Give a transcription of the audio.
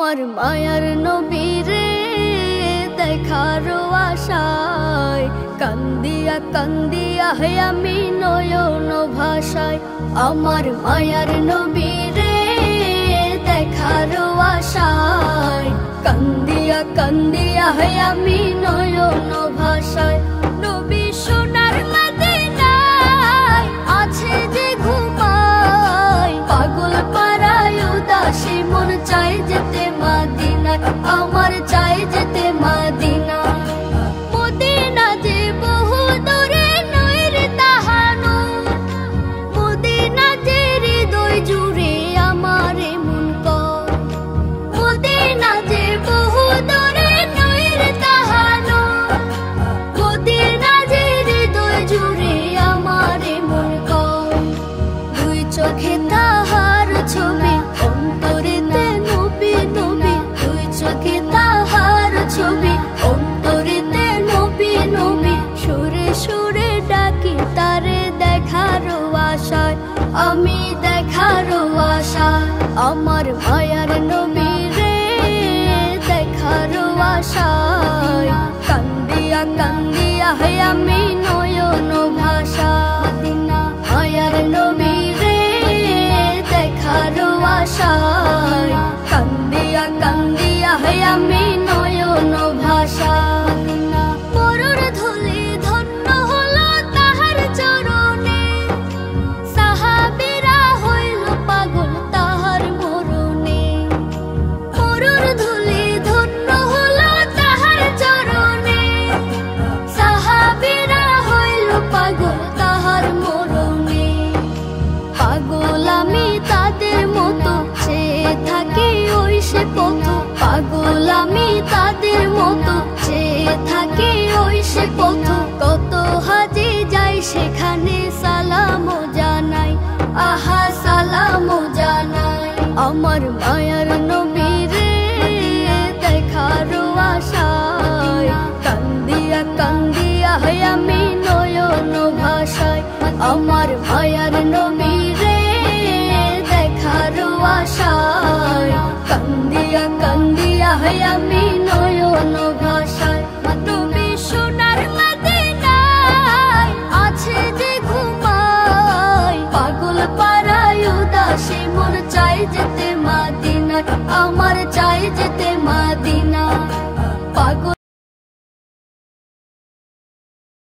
আমার মায়ার নবীরে দেখার আশায় কান্দিয়া কান্দিয়া হে আমি নয়ন ভাষায়। আমার মায়ার নবীরে দেখার আশায় কান্দিয়া কান্দিয়া হে আমি নয়ন ভাষায়। নবী সোনার মদিনায় আছে যে ঘুমায়, পাগল পাড়ায় উদাসী মন চাই যেতে মদিনায়, আমার চাই যেতে মদিনায়। মদিনা যে বহু দূরে নয় রে তাহানো, মদিনা যে হৃদয় জুড়ে আমার মন কয়। মদিনা যে বহু দূরে নয় রে তাহানো, মদিনা যে হৃদয় জুড়ে আমার মন কয়। দুই চোখে তাহার ছবি অন্তরেতে নবী নবী, দুই চোখে তাহার ছবি অন্তরেতে নবী নবী। সুরে সুরে ডাকি তারে দেখার আশায়, আমি দেখার আশায়। আমার মায়ার নবীরে দেখার আশায় কান্দিয়া কান্দিয়া হে আমি নয়ন ভাষায়। মায়ার নবীরে দেখার আশায় কান্দিয়া কান্দিয়া হে আমি নয়ন ভাষায়। মরুর ধুলি ধন্য হলো তাহার চরণে, সাহাবীরা হইল পাগল তাহার মরণে। মরুর ধুলি ধন্য হলো তাহার চরণে, সাহাবীরা হইল পাগল তাহার মরণে। পাগল আমি তাদের মতো চেয়ে থাকি ওই সে পথ, পাগল আমি তাদের মতো চেয়ে থাকি ওই সে পথ। কত হাজি যাই সেখানে সালাম জানাই, আহা সালাম জানাই। আমার মায়ার নবীরে দেখার আশায় কান্দিয়া কান্দিয়া হে আমি নয়ন ভাষায়। আমার মায়ার নবীরে দেখার আশায় কান্দিয়া কান্দিয়া হে আমি নয়ন ভাষায়।